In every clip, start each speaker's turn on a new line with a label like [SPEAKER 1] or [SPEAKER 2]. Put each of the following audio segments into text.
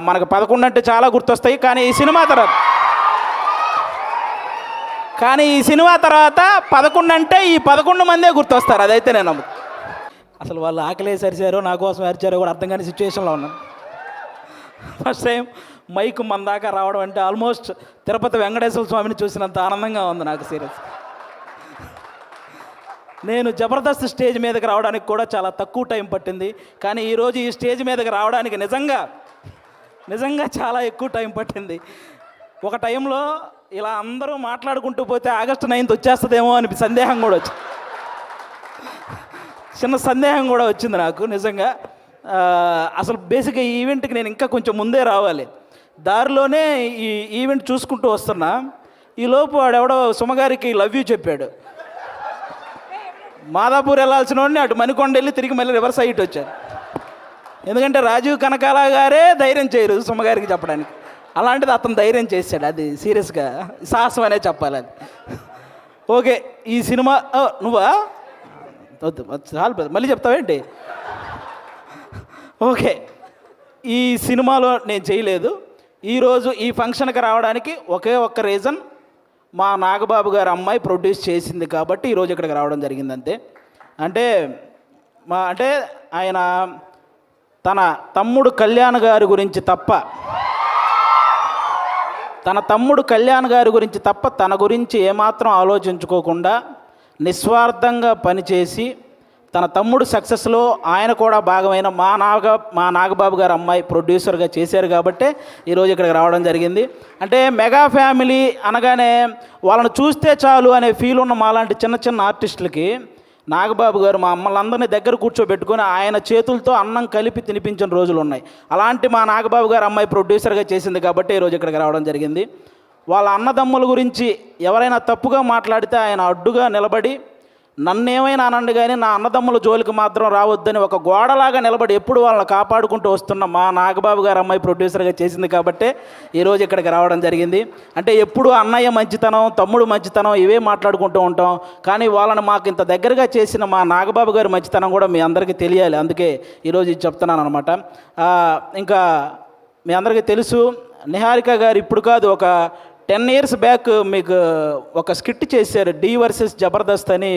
[SPEAKER 1] మనకు 11 అంటే చాలా గుర్తొస్తాయి. కానీ ఈ సినిమా తర్వాత 11 అంటే ఈ 11 మందే గుర్తొస్తారు. అదైతే నేను అసలు వాళ్ళు ఆకలేసి అరిచారో నా కోసం అరిచారో కూడా అర్థం కాని సిచ్యువేషన్లో ఉన్నాను. ఫస్ట్ టైం మైక్ మన దాకా రావడం అంటే ఆల్మోస్ట్ తిరుపతి వెంకటేశ్వర స్వామిని చూసినంత ఆనందంగా ఉంది నాకు. సీరియస్, నేను జబర్దస్త్ స్టేజ్ మీదకి రావడానికి కూడా చాలా తక్కువ టైం పట్టింది. కానీ ఈరోజు ఈ స్టేజ్ మీదకి రావడానికి నిజంగా చాలా ఎక్కువ టైం పట్టింది. ఒక టైంలో ఇలా అందరూ మాట్లాడుకుంటూ పోతే ఆగస్టు 9th వచ్చేస్తుందేమో అని చిన్న సందేహం కూడా వచ్చింది నాకు నిజంగా. అసలు బేసిక్గా ఈ ఈవెంట్కి నేను ఇంకా కొంచెం ముందే రావాలి. దారిలోనే ఈ ఈవెంట్ చూసుకుంటూ వస్తున్నా. ఈలోపు వాడెవడో సుమగారికి లవ్ యూ చెప్పాడు. మాదాపూర్ వెళ్ళాల్సిన వాడిని అటు మణికొండ వెళ్ళి తిరిగి మళ్ళీ రివర్స్ అయ్యి వచ్చాను. ఎందుకంటే రాజీవ్ కనకాల గారే ధైర్యం చేయరు సుమగారికి చెప్పడానికి. అలాంటిది అతను ధైర్యం చేశాడు. అది సీరియస్గా సాహసం అనే చెప్పాలి అది. ఓకే, ఈ సినిమా నువ్వా చాలు మళ్ళీ చెప్తావేంటి? ఓకే, ఈ సినిమాలో నేను చేయలేదు. ఈరోజు ఈ ఫంక్షన్కి రావడానికి ఒకే ఒక్క రీజన్, మా నాగబాబు గారు అమ్మాయి ప్రొడ్యూస్ చేసింది కాబట్టి ఈరోజు ఇక్కడికి రావడం జరిగింది అంతే. అంటే ఆయన తన తమ్ముడు కళ్యాణ్ గారి గురించి తప్ప తన గురించి ఏమాత్రం ఆలోచించుకోకుండా నిస్వార్థంగా పనిచేసి తన తమ్ముడు సక్సెస్లో ఆయన కూడా భాగమైన మా నాగబాబు గారు అమ్మాయి ప్రొడ్యూసర్గా చేశారు కాబట్టే ఈరోజు ఇక్కడికి రావడం జరిగింది. అంటే మెగా ఫ్యామిలీ అనగానే వాళ్ళని చూస్తే చాలు అనే ఫీల్ ఉన్న మాలాంటి చిన్న చిన్న ఆర్టిస్టులకి నాగబాబు గారు మా అమ్మలందరినీ దగ్గర కూర్చోబెట్టుకొని ఆయన చేతులతో అన్నం కలిపి తినిపించిన రోజులు ఉన్నాయి. అలాంటి మా నాగబాబు గారు అమ్మాయి ప్రొడ్యూసర్గా చేసింది కాబట్టి ఈరోజు ఇక్కడికి రావడం జరిగింది. వాళ్ళ అన్నదమ్ముల గురించి ఎవరైనా తప్పుగా మాట్లాడితే ఆయన అడ్డుగా నిలబడి నన్నేమైనా అనండి కానీ నా అన్నదమ్ముల జోలికి మాత్రం రావద్దని ఒక గోడలాగా నిలబడి ఎప్పుడు వాళ్ళని కాపాడుకుంటూ వస్తున్న మా నాగబాబు గారు అమ్మాయి ప్రొడ్యూసర్గా చేసింది కాబట్టే ఈరోజు ఇక్కడికి రావడం జరిగింది. అంటే ఎప్పుడు అన్నయ్య మంచితనం, తమ్ముడు మంచితనం ఇవే మాట్లాడుకుంటూ ఉంటాం. కానీ వాళ్ళని మాకు ఇంత దగ్గరగా చేసిన మా నాగబాబు గారి మంచితనం కూడా మీ అందరికీ తెలియాలి. అందుకే ఈరోజు ఇది చెప్తున్నాను అనమాట. ఇంకా మీ అందరికీ తెలుసు, నిహారిక గారు ఇప్పుడు కాదు, ఒక 10 years బ్యాక్ మీకు ఒక స్కిట్ చేశారు, డి వర్సెస్ జబర్దస్త్ అని.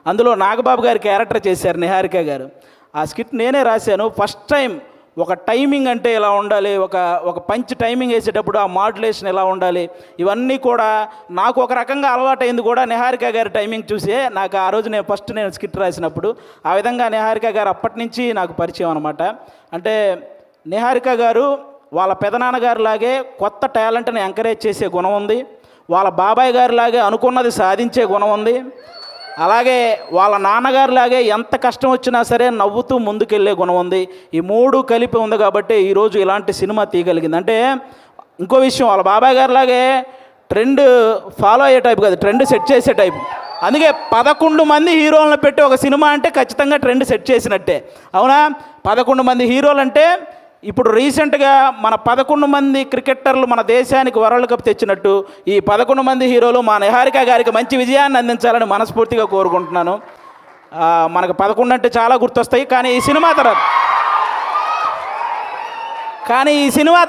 [SPEAKER 1] అందులో నాగబాబు గారి క్యారెక్టర్ చేశారు నిహారిక గారు. ఆ స్కిట్ నేనే రాశాను. ఫస్ట్ టైం ఒక టైమింగ్ అంటే ఎలా ఉండాలి, ఒక పంచ్ టైమింగ్ వేసేటప్పుడు ఆ మాడ్యులేషన్ ఎలా ఉండాలి, ఇవన్నీ కూడా నాకు ఒక రకంగా అలవాటైంది కూడా నిహారిక గారి టైమింగ్ చూసే. నాకు ఆ రోజు నేను స్కిట్ రాసినప్పుడు ఆ విధంగా నిహారిక గారు అప్పటి నుంచి నాకు పరిచయం అనమాట. అంటే నిహారిక గారు వాళ్ళ పెదనాన్నగారి లాగే కొత్త టాలెంట్ని ఎంకరేజ్ చేసే గుణం ఉంది. వాళ్ళ బాబాయ్ గారి లాగే అనుకున్నది సాధించే గుణం ఉంది. అలాగే వాళ్ళ నాన్నగారి లాగే ఎంత కష్టం వచ్చినా సరే నవ్వుతూ ముందుకెళ్ళే గుణం ఉంది. ఈ 3 కలిపి ఉంది కాబట్టి ఈరోజు ఇలాంటి సినిమా తీయగలిగింది. అంటే ఇంకో విషయం, వాళ్ళ బాబాయ్ గారి లాగే ట్రెండ్ ఫాలో అయ్యే టైప్ కాదు, ట్రెండ్ సెట్ చేసే టైప్. అందుకే 11 మంది హీరోలను పెట్టి ఒక సినిమా అంటే ఖచ్చితంగా ట్రెండ్ సెట్ చేసినట్టే. అవునా? 11 మంది హీరోలు అంటే ఇప్పుడు రీసెంట్గా మన 11 మంది క్రికెటర్లు మన దేశానికి వరల్డ్ కప్ తెచ్చినట్టు ఈ 11 మంది హీరోలు మా నిహారిక గారికి మంచి విజయాన్ని అందించాలని మనస్ఫూర్తిగా కోరుకుంటున్నాను. మనకు 11 అంటే చాలా గుర్తొస్తాయి. కానీ ఈ సినిమా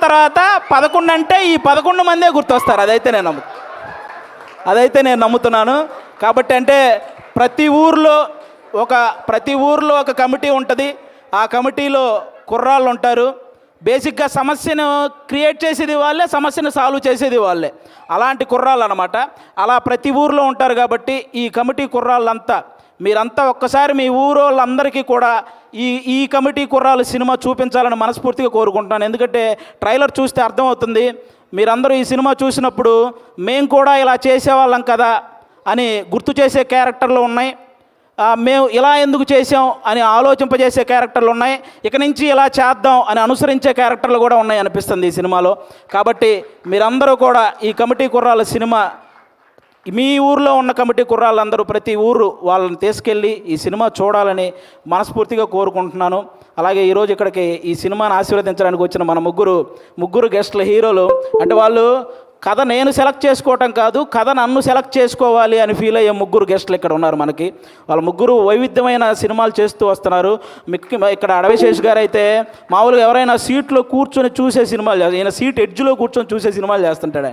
[SPEAKER 1] తర్వాత 11 అంటే ఈ 11 మందే గుర్తొస్తారు. అదైతే నేను నమ్ముతున్నాను. కాబట్టి అంటే ప్రతి ఊర్లో ఒక కమిటీ ఉంటుంది. ఆ కమిటీలో కుర్రాళ్ళు ఉంటారు. బేసిక్గా సమస్యను క్రియేట్ చేసేది వాళ్ళే, సమస్యను సాల్వ్ చేసేది వాళ్ళే. అలాంటి కుర్రాళ్ళు అనమాట. అలా ప్రతి ఊర్లో ఉంటారు కాబట్టి ఈ కమిటీ కుర్రాళ్ళంతా మీరంతా ఒక్కసారి మీ ఊరోళ్ళందరికీ కూడా ఈ కమిటీ కుర్రాళ్ళు సినిమా చూపించాలని మనస్ఫూర్తిగా కోరుకుంటున్నాను. ఎందుకంటే ట్రైలర్ చూస్తే అర్థమవుతుంది. మీరందరూ ఈ సినిమా చూసినప్పుడు మేము కూడా ఇలా చేసేవాళ్ళం కదా అని గుర్తు చేసే క్యారెక్టర్లు ఉన్నాయి. మేము ఇలా ఎందుకు చేసాం అని ఆలోచింపజేసే క్యారెక్టర్లు ఉన్నాయి. ఇక నుంచి ఇలా చేద్దాం అని అనుసరించే క్యారెక్టర్లు కూడా ఉన్నాయి అనిపిస్తుంది ఈ సినిమాలో. కాబట్టి మీరందరూ కూడా ఈ కమిటీ కుర్రాళ్ళ సినిమా, మీ ఊర్లో ఉన్న కమిటీ కుర్రాళ్ళందరూ ప్రతి ఊరు వాళ్ళని తీసుకెళ్ళి ఈ సినిమా చూడాలని మనస్ఫూర్తిగా కోరుకుంటున్నాను. అలాగే ఈరోజు ఇక్కడికి ఈ సినిమాని ఆశీర్వదించడానికి వచ్చిన మన ముగ్గురు గెస్టుల హీరోలు, అంటే వాళ్ళు కథ నేను సెలెక్ట్ చేసుకోవటం కాదు, కథ నన్ను సెలెక్ట్ చేసుకోవాలి అని ఫీల్ అయ్యే ముగ్గురు గెస్టులు ఇక్కడ ఉన్నారు మనకి. వాళ్ళ ముగ్గురు వైవిధ్యమైన సినిమాలు చేస్తూ వస్తున్నారు. ఇక్కడ అడవిశేష్ గారు అయితే మామూలుగా ఎవరైనా సీట్లో కూర్చొని చూసే సినిమాలు చేస్తారు, ఈయన సీట్ ఎడ్జ్లో కూర్చొని చూసే సినిమాలు చేస్తుంటాడు.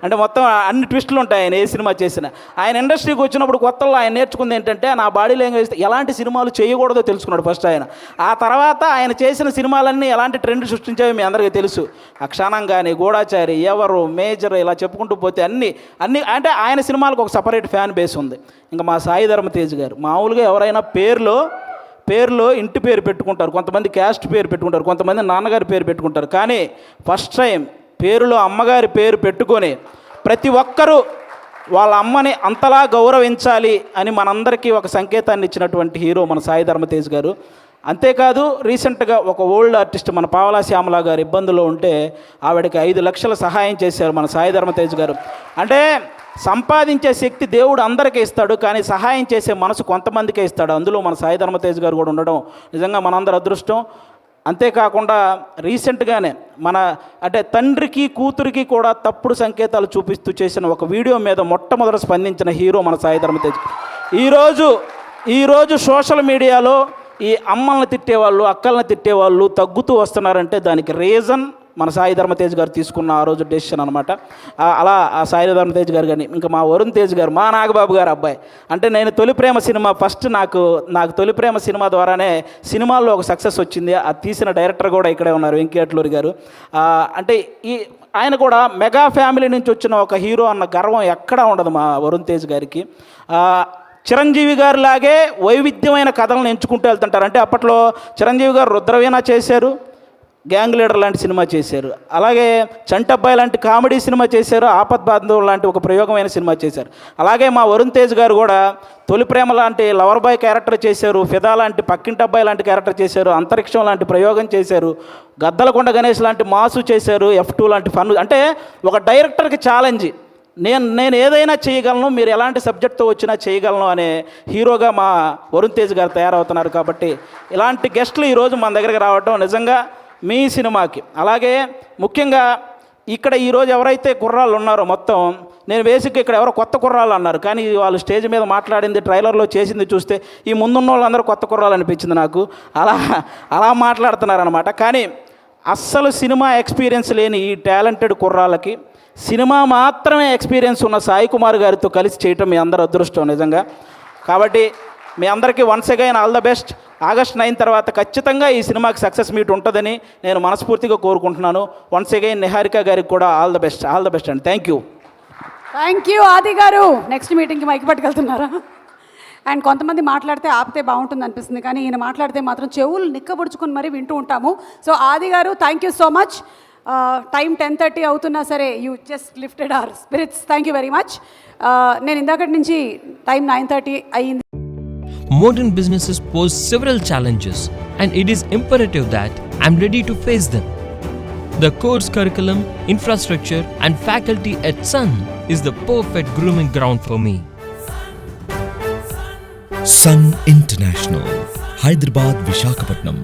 [SPEAKER 1] అంటే మొత్తం అన్ని ట్విస్టులు ఉంటాయి ఆయన ఏ సినిమా చేసినా. ఆయన ఇండస్ట్రీకి వచ్చినప్పుడు కొత్తలో ఆయన నేర్చుకుంది ఏంటంటే నా బాడీ లాంగ్వేజ్ ఎలాంటి సినిమాలు చేయకూడదో తెలుసుకున్నాడు ఫస్ట్ ఆయన. ఆ తర్వాత ఆయన చేసిన సినిమాలన్నీ ఎలాంటి ట్రెండ్ సృష్టించాయో మీ అందరికీ తెలుసు. అక్షానం కానీ, గూఢాచారి, ఎవరు, మేజర్, ఇలా చెప్పుకుంటూ పోతే అన్నీ అంటే ఆయన సినిమాలకు ఒక సపరేట్ ఫ్యాన్ బేస్ ఉంది. ఇంకా మా సాయి ధర్మ తేజ్ గారు మామూలుగా ఎవరైనా పేరులో ఇంటి పేరు పెట్టుకుంటారు, కొంతమంది క్యాస్ట్ పేరు పెట్టుకుంటారు, కొంతమంది నాన్నగారి పేరు పెట్టుకుంటారు. కానీ ఫస్ట్ టైం పేరులో అమ్మగారి పేరు పెట్టుకొని ప్రతి ఒక్కరూ వాళ్ళ అమ్మని అంతలా గౌరవించాలి అని మనందరికీ ఒక సంకేతాన్ని ఇచ్చినటువంటి హీరో మన సాయి ధర్మ తేజ్ గారు. అంతేకాదు రీసెంట్గా ఒక ఓల్డ్ ఆర్టిస్ట్ మన పావలా శ్యామల గారు ఇబ్బందుల్లో ఉంటే ఆవిడకి 5 లక్షల సహాయం చేశారు మన సాయి ధర్మ తేజ్ గారు. అంటే సంపాదించే శక్తి దేవుడు అందరికీ ఇస్తాడు, కానీ సహాయం చేసే మనసు కొంతమందికే ఇస్తాడు. అందులో మన సాయి ధర్మ తేజ్ గారు కూడా ఉండడం నిజంగా మనందరి అదృష్టం. అంతేకాకుండా రీసెంట్గానే అంటే తండ్రికి కూతురికి కూడా తప్పుడు సంకేతాలు చూపిస్తూ చేసిన ఒక వీడియో మీద మొట్టమొదట స్పందించిన హీరో మన సాయి ధర్మ తేజ్. ఈరోజు సోషల్ మీడియాలో ఈ అమ్మల్ని తిట్టేవాళ్ళు, అక్కల్ని తిట్టేవాళ్ళు తగ్గుతూ వస్తున్నారంటే దానికి రీజన్ మన సాయి ధర్మ తేజ్ గారు తీసుకున్న ఆ రోజు డెసిషన్ అనమాట. అలా ఆ సాయి ధర్మ తేజ్ గారు కానీ ఇంకా మా వరుణ్ తేజ్ గారు, మా నాగబాబు గారు అబ్బాయి. అంటే నేను తొలి ప్రేమ సినిమా ఫస్ట్ నాకు తొలి ప్రేమ సినిమా ద్వారానే సినిమాల్లో ఒక సక్సెస్ వచ్చింది. అది తీసిన డైరెక్టర్ కూడా ఇక్కడే ఉన్నారు, వెంకీ అట్లూరి గారు. అంటే ఆయన కూడా మెగా ఫ్యామిలీ నుంచి వచ్చిన ఒక హీరో అన్న గర్వం ఎక్కడా ఉండదు మా వరుణ్ తేజ్ గారికి. చిరంజీవి గారు లాగే వైవిధ్యమైన కథలను ఎంచుకుంటూ వెళ్తుంటారు. అంటే అప్పట్లో చిరంజీవి గారు రుద్రవీణ చేశారు, గ్యాంగ్ లీడర్ లాంటి సినిమా చేశారు, అలాగే చంటబ్బాయి లాంటి కామెడీ సినిమా చేశారు, ఆపద్బాంధవ్ లాంటి ఒక ప్రయోగమైన సినిమా చేశారు. అలాగే మా వరుణ్ తేజ్ గారు కూడా తొలి ప్రేమ లాంటి లవర్ బాయ్ క్యారెక్టర్ చేశారు, ఫిదా లాంటి పక్కింటబ్బాయి లాంటి క్యారెక్టర్ చేశారు, అంతరిక్షం లాంటి ప్రయోగం చేశారు, గద్దలకొండ గణేష్ లాంటి మాసు చేశారు, F2 లాంటి ఫన్. అంటే ఒక డైరెక్టర్కి ఛాలెంజ్, నేను ఏదైనా చేయగలను, మీరు ఎలాంటి సబ్జెక్ట్తో వచ్చినా చేయగలను అనే హీరోగా మా వరుణ్ తేజ్ గారు తయారవుతున్నారు. కాబట్టి ఇలాంటి గెస్టులు ఈరోజు మన దగ్గరికి రావడం నిజంగా మీ సినిమాకి, అలాగే ముఖ్యంగా ఇక్కడ ఈరోజు ఎవరైతే కుర్రాళ్ళు ఉన్నారో మొత్తం, నేను బేసిక్గా ఇక్కడ ఎవరో కొత్త కుర్రాళ్ళు అన్నారు, కానీ వాళ్ళు స్టేజ్ మీద మాట్లాడింది, ట్రైలర్లో చేసింది చూస్తే ఈ ముందున్న వాళ్ళందరూ కొత్త కుర్రాళ్ళు అనిపించింది నాకు. అలా మాట్లాడుతున్నారనమాట. కానీ అస్సలు సినిమా ఎక్స్పీరియన్స్ లేని ఈ టాలెంటెడ్ కుర్రాళ్ళకి సినిమా మాత్రమే ఎక్స్పీరియన్స్ ఉన్న సాయి కుమార్ గారితో కలిసి చేయటం మీ అందరూ అదృష్టం నిజంగా. కాబట్టి మీ అందరికీ once again all the best. August 9 తర్వాత ఖచ్చితంగా ఈ సినిమాకి సక్సెస్ మీట్ ఉంటుందని నేను మనస్ఫూర్తిగా కోరుకుంటున్నాను. వన్స్ అగైన్ నిహారిక గారికి కూడా ఆల్ ద బెస్ట్ అండి. థ్యాంక్ యూ
[SPEAKER 2] ఆది గారు. నెక్స్ట్ మీటింగ్కి మైక్ పట్టుకెళ్తున్నారా? అండ్ కొంతమంది మాట్లాడితే ఆపితే బాగుంటుంది అనిపిస్తుంది, కానీ ఈయన మాట్లాడితే మాత్రం చెవులు నిక్కబుడుచుకొని మరీ వింటూ ఉంటాము. సో ఆది గారు, thank you so much. Time 10:30 అవుతున్నా సరే you just lifted our spirits. Thank you very much. నేను ఇందాకటి నుంచి టైం 9:30 అయ్యింది.
[SPEAKER 3] Modern businesses pose several challenges, and it is imperative that I'm ready to face them. The course curriculum, infrastructure, and faculty at Sun is the perfect grooming ground for me.
[SPEAKER 4] Sun International, Hyderabad, Visakhapatnam.